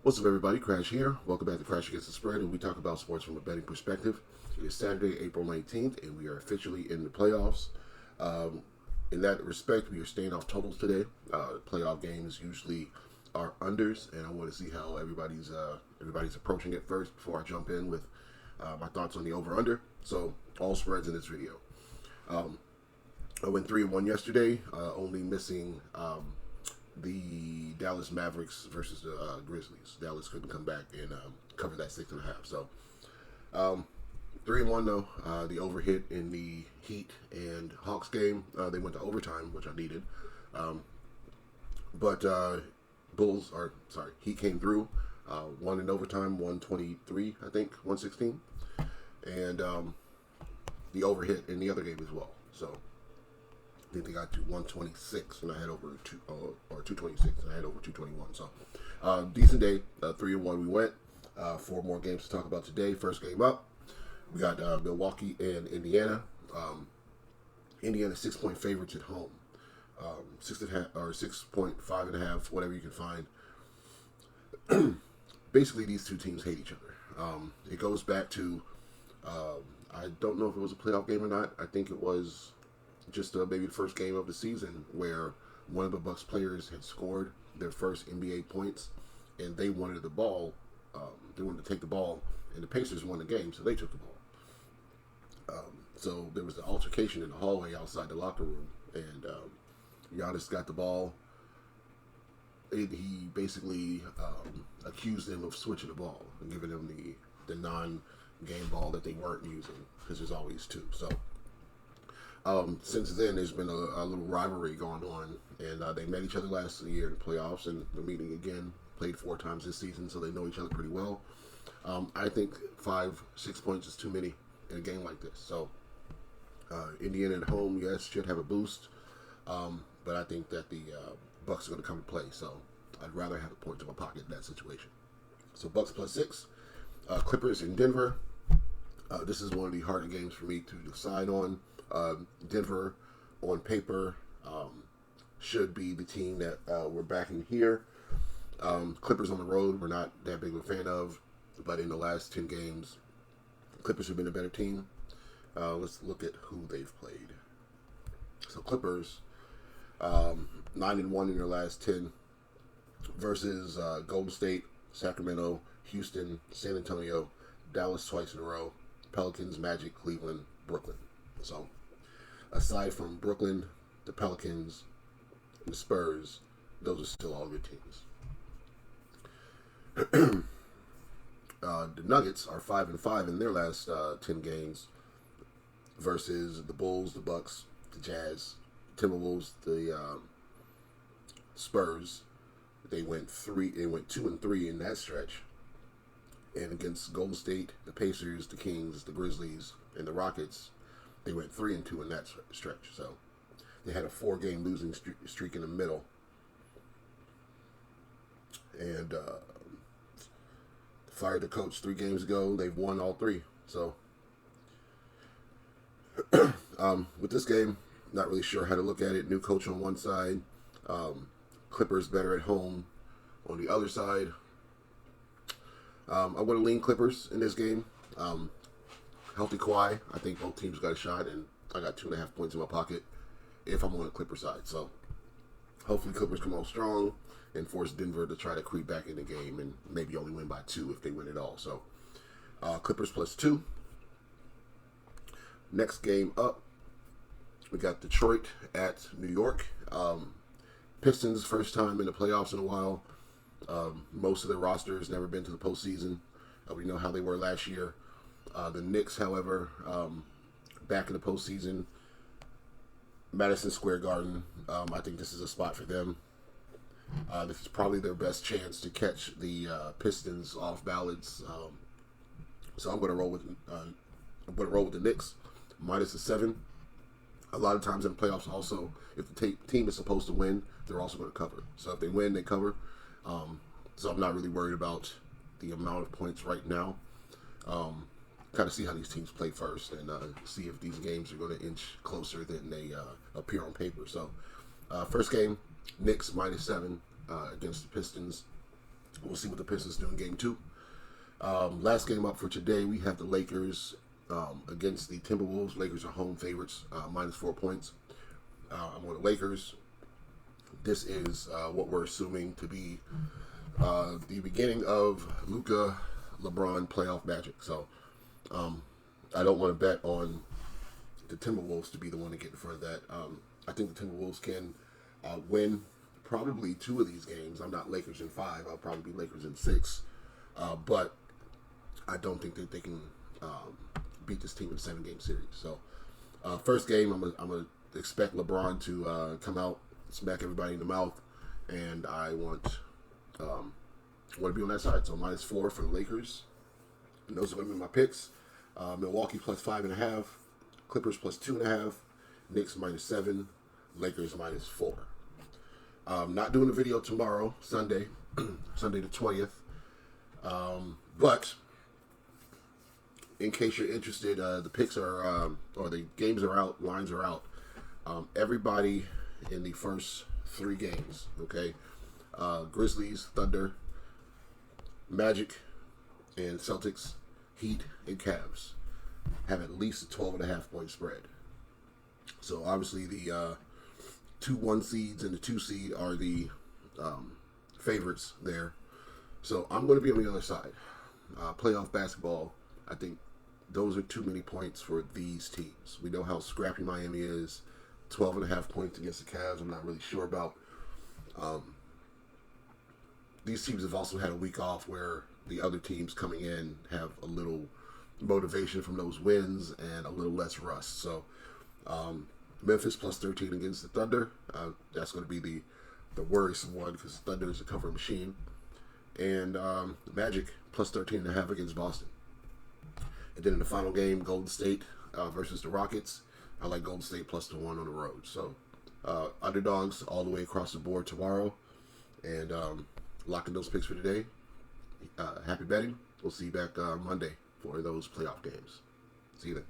What's up, everybody? Crash here. Welcome back to Crash Against the Spread, and we talk about sports from a betting perspective. It is Saturday, April 19th, and we are officially in the playoffs. In that respect, we are staying off totals today. Playoff games usually are unders, and I want to see how everybody's approaching it first before I jump in with my thoughts on the over/under. So, all spreads in this video. I went 3-1 yesterday, only missing the Dallas Mavericks versus the Grizzlies. Dallas couldn't come back and cover that 6.5. So 3-1 though. The over hit in the Heat and Hawks game. They went to overtime, which I needed. But Heat came through. Won in overtime, 123, I think, 116, and the over hit in the other game as well. So I think they got to 126, and I had over 226, and I had over 221. So, decent day. 3-1 we went. 4 more games to talk about today. First game up, we got Milwaukee and Indiana. Indiana 6-point favorites at home. 6.5 or 6.5.5, whatever you can find. Basically, these two teams hate each other. It goes back to I don't know if it was a playoff game or not. I think it was just maybe the first game of the season where one of the Bucks players had scored their first NBA points, and they wanted the ball. They wanted to take the ball, and the Pacers won the game, so they took the ball. So there was an altercation in the hallway outside the locker room, and Giannis got the ball. He basically accused them of switching the ball and giving them the non-game ball that they weren't using, because there's always two. So since then, there's been a little rivalry going on, and they met each other last year in the playoffs, and they're meeting again. Played 4 times this season, so they know each other pretty well. I think 5-6 points is too many in a game like this. So Indiana at home, yes, should have a boost, but I think that the Bucks are going to come to play. So I'd rather have a point in my pocket in that situation. So Bucks +6, Clippers in Denver. This is one of the harder games for me to decide on. Denver, on paper, should be the team that we're backing here. Clippers on the road, we're not that big of a fan of, but in the last 10 games, Clippers have been a better team. Let's look at who they've played. So Clippers, 9-1 in their last 10 versus Golden State, Sacramento, Houston, San Antonio, Dallas twice in a row, Pelicans, Magic, Cleveland, Brooklyn. So aside from Brooklyn, the Pelicans, the Spurs, those are still all good teams. The Nuggets are 5-5 in their last 10 games versus the Bulls, the Bucks, the Jazz, Timberwolves, the Spurs. They went 2-3 in that stretch, and against Golden State, the Pacers, the Kings, the Grizzlies, and the Rockets, they went 3-2 in that stretch. So they had a 4-game losing streak in the middle, and fired the coach 3 games ago. They've won all 3. So with this game, not really sure how to look at it. New coach on one side, Clippers better at home on the other side. I want to lean Clippers in this game. Healthy Kawhi, I think both teams got a shot, and I got 2.5 points in my pocket if I'm on the Clipper side. So hopefully Clippers come on strong and force Denver to try to creep back in the game and maybe only win by 2 if they win it all. So Clippers +2. Next game up, we got Detroit at New York. Pistons, first time in the playoffs in a while. Most of their roster has never been to the postseason. We know how they were last year. The Knicks, however, back in the postseason. Madison Square Garden. I think this is a spot for them. This is probably their best chance to catch the Pistons off balance. So I'm going to roll with the Knicks -7. A lot of times in the playoffs, also, if the team is supposed to win, they're also going to cover. So if they win, they cover. So I'm not really worried about the amount of points right now. Kind of see how these teams play first and see if these games are going to inch closer than they appear on paper. So first game, Knicks -7 against the Pistons. We'll see what the Pistons do in game 2. Last game up for today, we have the Lakers against the Timberwolves. Lakers are home favorites, minus 4 points. I'm on the Lakers. This is what we're assuming to be the beginning of Luka LeBron playoff magic. So I don't want to bet on the Timberwolves to be the one to get in front of that. I think the Timberwolves can win probably 2 of these games. I'm not Lakers in 5. I'll probably be Lakers in 6. But I don't think that they can beat this team in a 7-game series. So first game, I'm gonna expect LeBron to come out, smack everybody in the mouth, and I want to be on that side. So minus 4 for the Lakers. And those are going to be my picks. Milwaukee plus 5.5. Clippers plus 2.5. Knicks minus 7. Lakers minus 4. Not doing a video tomorrow, Sunday, Sunday the 20th. But in case you're interested, the picks are, or the games are out, lines are out. Everybody in the first 3 games, okay? Grizzlies, Thunder, Magic, and Celtics, Heat, and Cavs have at least a 12.5 point spread. So obviously the 2 1 seeds and the 2 seed are the favorites there. So I'm going to be on the other side. Playoff basketball, I think those are too many points for these teams. We know how scrappy Miami is. 12.5 points against the Cavs, I'm not really sure about. These teams have also had a week off where the other teams coming in have a little motivation from those wins and a little less rust. So Memphis plus 13 against the Thunder. That's going to be the worrisome one because Thunder is a cover machine. And Magic plus 13.5 against Boston. And then in the final game, Golden State versus the Rockets. I like Golden State plus the 1 on the road. So underdogs all the way across the board tomorrow. And locking those picks for today. Happy betting. We'll see you back Monday for those playoff games. See you then.